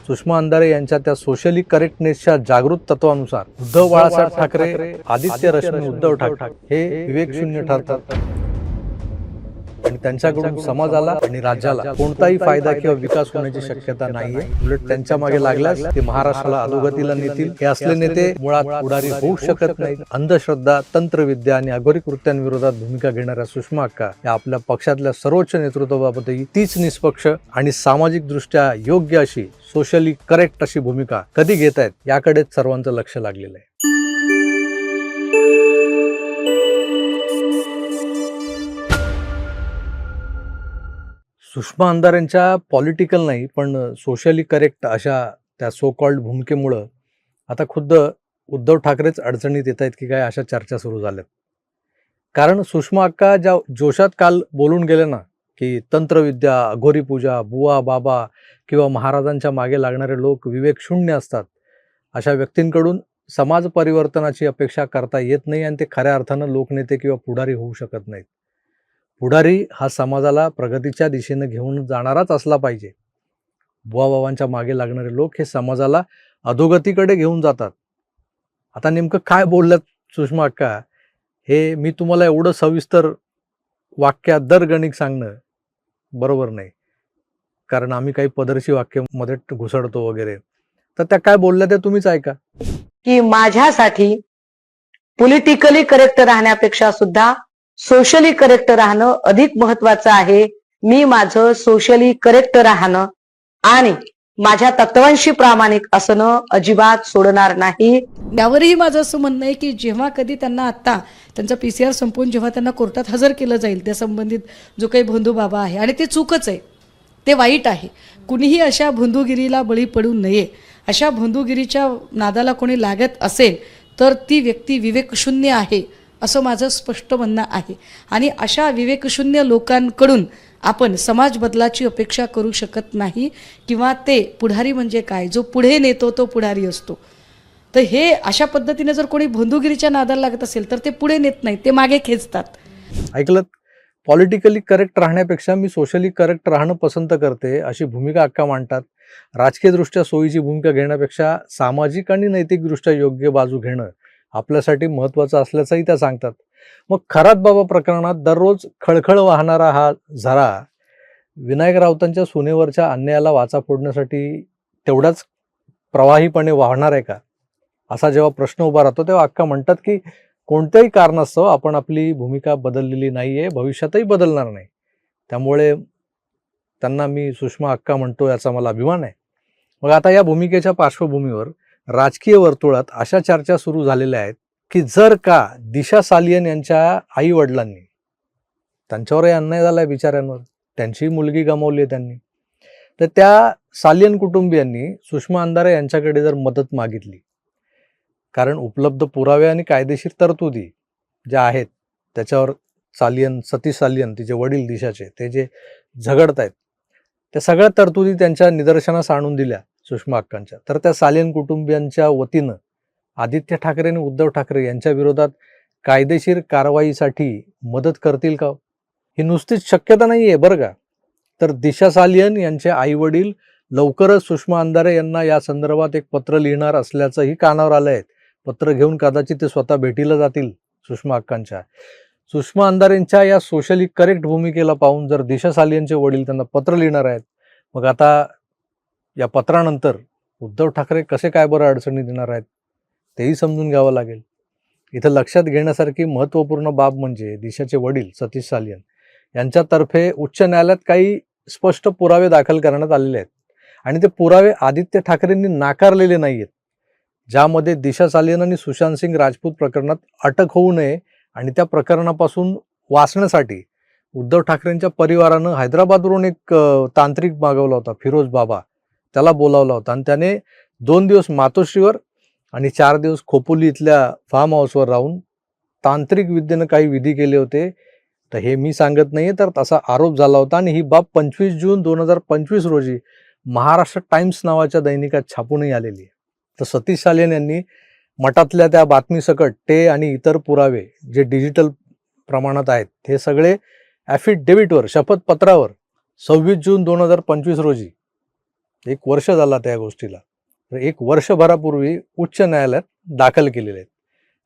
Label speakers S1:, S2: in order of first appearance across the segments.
S1: सुषमा अंधारे यांच्या त्या सोशली करेक्टनेसच्या जागृत तत्वानुसार उद्धव बाळासाहेब ठाकरे, आदित्य रश्मी उद्धव ठाकरे हे विवेकशून्य ठरतात आणि त्यांच्याकडून समाजाला आणि राज्याला कोणताही फायदा किंवा विकास होण्याची शक्यता नाहीये। उलट त्यांच्या मागे लागल्यास ते महाराष्ट्राला अधोगतीला नेतील। हे असले नेते मुळात पुढारी होऊ शकत नाहीत। अंधश्रद्धा, तंत्रविद्या आणि अघोरी कृत्यांविरोधात भूमिका घेणाऱ्या सुषमा अक्का या आपल्या पक्षातल्या सर्वोच्च नेतृत्वाबाबतही तीच निष्पक्ष आणि सामाजिक दृष्ट्या योग्य अशी सोशली करेक्ट अशी भूमिका कधी घेत आहेत याकडेच सर्वांचं लक्ष लागलेलं आहे। सुषमा अंधारेंच्या पॉलिटिकल नाही पण सोशली करेक्ट अशा त्या सो कॉल्ड भूमिकेमुळं आता खुद्द उद्धव ठाकरेच अडचणीत येत आहेत की काय अशा चर्चा सुरू झाल्यात। कारण सुषमा अक्का ज्या जोशात काल बोलून गेले ना की तंत्रविद्या, अघोरी पूजा, बुवा बाबा किंवा महाराजांच्या मागे लागणारे लोक विवेकशून्य असतात, अशा व्यक्तींकडून समाज परिवर्तनाची अपेक्षा करता येत नाही आणि ते खऱ्या अर्थानं लोकनेते किंवा पुढारी होऊ शकत नाहीत। पुढारी हा समाजाला प्रगतीच्या दिशेने घेऊन जाणाराच असला पाहिजे। बुवाबाबांच्या मागे लागणारे लोक हे समाजाला अधोगतीकडे घेऊन जातात। आता नेमकं काय बोलल्यात सुषमा अक्का हे मी तुम्हाला एवढं सविस्तर वाक्यात दरगणिक सांगणं बरोबर नाही, कारण आम्ही काही पदरशी वाक्यामध्ये घुसडतो वगैरे। तर त्या काय बोलल्या ते तुम्हीच ऐका
S2: की माझ्यासाठी पॉलिटिकली करेक्ट राहण्यापेक्षा सुद्धा सोशली करेक्ट राहणं अधिक महत्वाचं आहे। मी माझं सोशली करेक्ट राहणं आणि माझ्या तत्वांशी प्रामाणिक असणं अजिबात सोडणार नाही।
S3: त्यावरही माझं असं म्हणणं आहे की जेव्हा कधी त्यांना आता त्यांचा PCR संपवून जेव्हा त्यांना कोर्टात हजर केलं जाईल त्या संबंधित जो काही भोंदू बाबा आहे, आणि ते चूकच आहे, ते वाईट आहे। कुणीही अशा भोंदूगिरीला बळी पडू नये। अशा भोंदूगिरीच्या नादाला कोणी लागत असेल तर ती व्यक्ती विवेकशून्य आहे असं माझं स्पष्ट म्हणणं आहे। आणि अशा विवेकशून्य लोकांकडून आपण समाज बदलाची अपेक्षा करू शकत नाही किंवा ते पुढारी म्हणजे काय, जो पुढे नेतो तो पुढारी असतो। तर हे अशा पद्धतीने जर कोणी भोंदूगिरीच्या नादाला लागत असेल तर ते पुढे नेत नाही, ते मागे खेचतात।
S1: ऐकलं, पॉलिटिकली करेक्ट राहण्यापेक्षा मी सोशली करेक्ट राहणं पसंत करते अशी भूमिका अक्का मांडतात। राजकीयदृष्ट्या सोयीची भूमिका घेण्यापेक्षा सामाजिक आणि नैतिकदृष्ट्या योग्य बाजू घेणं आपल्यासाठी महत्त्वाचं असल्याचंही त्या सांगतात। मग खरात बाबा प्रकरणात दररोज खळखळ वाहणारा हा झरा विनायक राऊतांच्या सुनेवरच्या अन्यायाला वाचा फोडण्यासाठी तेवढाच प्रवाहीपणे वाहणार आहे का, असा जेव्हा प्रश्न उभा राहतो तेव्हा अक्का म्हणतात की कोणत्याही कारणास्तव आपण आपली भूमिका बदललेली नाहीये, भविष्यातही बदलणार नाही। त्यामुळे त्यांना मी सुषमा अक्का म्हणतो याचा मला अभिमान आहे। मग आता या भूमिकेच्या पार्श्वभूमीवर राजकीय वर्तुळात अशा चर्चा सुरू झालेल्या आहेत की जर का दिशा सालियन यांच्या आई वडिलांनी, त्यांच्यावरही अन्याय झालाय बिचाऱ्यांवर, त्यांची मुलगी गमावली आहे त्यांनी, तर त्या सालियन कुटुंबियांनी सुषमा अंधारे यांच्याकडे जर मदत मागितली, कारण उपलब्ध पुरावे आणि कायदेशीर तरतुदी ज्या आहेत त्याच्यावर सतीश सालियन तिचे वडील दिशाचे ते जे झगडत आहेत त्या सगळ्या तरतुदी त्यांच्या निदर्शनास आणून दिल्या सुषमा अक्कांच्या, तर त्या सालियन कुटुंबियांच्या वतीनं आदित्य ठाकरे आणि उद्धव ठाकरे यांच्या विरोधात कायदेशीर कारवाईसाठी मदत करतील का? ही नुसतीच शक्यता नाही आहे बरं का, तर दिशा सालियन यांचे आई वडील लवकरच सुषमा अंधारे यांना या संदर्भात एक पत्र लिहिणार असल्याचंही कानावर आलं आहे। पत्र घेऊन कदाचित ते स्वतः भेटीला जातील सुषमा अक्कांच्या। सुषमा अंधारेंच्या या सोशली करेक्ट भूमिकेला पाहून जर दिशा सालियनचे वडील त्यांना पत्र लिहिणार आहेत, मग आता या पत्रानंतर उद्धव ठाकरे कसे काय बरं अडचणी देणार आहेत तेही समजून घ्यावं लागेल। इथं लक्षात घेण्यासारखी महत्त्वपूर्ण बाब म्हणजे दिशाचे वडील सतीश सालियन यांच्यातर्फे उच्च न्यायालयात काही स्पष्ट पुरावे दाखल करण्यात आलेले आहेत आणि ते पुरावे आदित्य ठाकरेंनी नाकारलेले नाही आहेत, ज्यामध्ये दिशा सालियन आणि सुशांत सिंग राजपूत प्रकरणात अटक होऊ नये आणि त्या प्रकरणापासून वाचण्यासाठी उद्धव ठाकरेंच्या परिवारानं हैदराबादवरून एक तांत्रिक मागवला होता, फिरोज बाबा, त्याला बोलावला होता आणि त्याने 2 दिवस मातोश्रीवर आणि 4 दिवस खोपोली इथल्या फार्म हाऊसवर राहून तांत्रिक विद्येनं काही विधी केले होते। तर हे मी सांगत नाहीये, तर तसा आरोप झाला होता आणि ही बाब 25 जून 2025 रोजी महाराष्ट्र टाइम्स नावाच्या दैनिकात छापूनही आलेली आहे। तर सतीश सालियन यांनी मठातल्या त्या बातमीसकट ते आणि इतर पुरावे जे डिजिटल प्रमाणात आहेत हे सगळे ॲफिडेव्हिटवर, शपथपत्रावर 26 जून 2025 रोजी 1 वर्ष झाला त्या गोष्टीला. तर 1 वर्षभरापूर्वी उच्च न्यायालयात दाखल केलेले आहेत.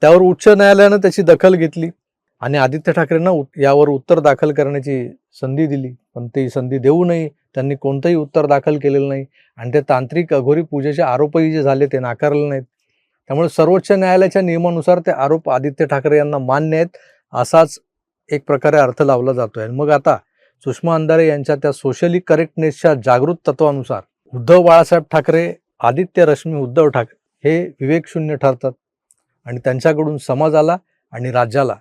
S1: त्यावर उच्च न्यायालयानं त्याची दखल घेतली आणि आदित्य ठाकरेंना यावर उत्तर दाखल करण्याची संधी दिली, पण ती संधी देऊनही त्यांनी कोणतंही उत्तर दाखल केलेलं नाही आणि ते तांत्रिक अघोरी पूजेचे आरोपही जे झाले ते नाकारले नाहीत. त्यामुळे सर्वोच्च न्यायालयाच्या नियमानुसार ते आरोप आदित्य ठाकरे यांना मान्य आहेत असाच एक प्रकारे अर्थ लावला जातोय. मग आता सुषमा अंधारे यांच्या त्या सोशली करेक्टनेसच्या जागृत तत्वानुसार उद्धव बाळासाहेब ठाकरे, आदित्य रश्मी उद्धव ठाकरे हे विवेकशून्य ठरतात आणि त्यांच्याकडून समाजाला आणि राज्याला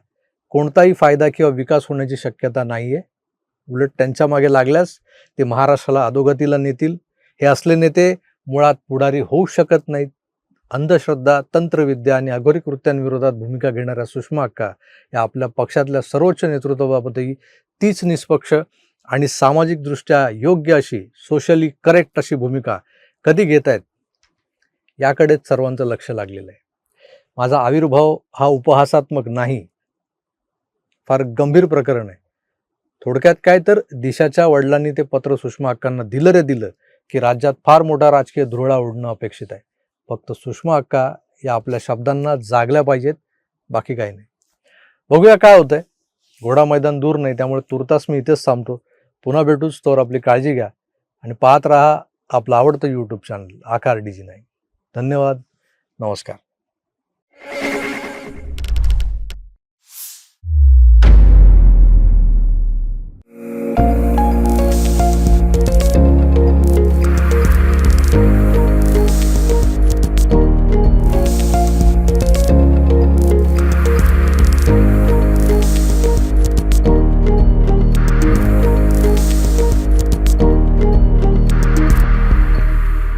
S1: कोणताही फायदा किंवा विकास होण्याची शक्यता नाही आहे. उलट त्यांच्या मागे लागल्यास ते महाराष्ट्राला अधोगतीला नेतील. हे असले नेते मुळात पुढारी होऊ शकत नाहीत. अंधश्रद्धा, तंत्रविद्या आणि अघोरी कृत्यांविरोधात भूमिका घेणाऱ्या सुषमा अक्का या आपल्या पक्षातल्या सर्वोच्च नेतृत्वाबाबतही तीच निष्पक्ष आणि सामाजिकदृष्ट्या योग्य अशी सोशली करेक्ट अशी भूमिका कधी घेत आहेत याकडेच सर्वांचं लक्ष लागलेलं आहे. माझा आविर्भाव हा उपहासात्मक नाही, फार गंभीर प्रकरण आहे. थोडक्यात काय तर दिशाच्या वडिलांनी ते पत्र सुषमा अक्कांना दिलं रे दिलं की राज्यात फार मोठा राजकीय धुरळा उडणं अपेक्षित आहे. फक्त सुषमा अक्का या आपल्या शब्दांना जागल्या पाहिजेत, बाकी काही नाही. बघूया काय होतंय. घोडा मैदान दूर नाही, त्यामुळे तुर्तास मी इथेच थांबतो. पुन्हा भेटूच, तोवर आपली काळजी घ्या आणि पाहत राहा आपलं आवडतं YouTube चॅनल आकार DG9. धन्यवाद. नमस्कार.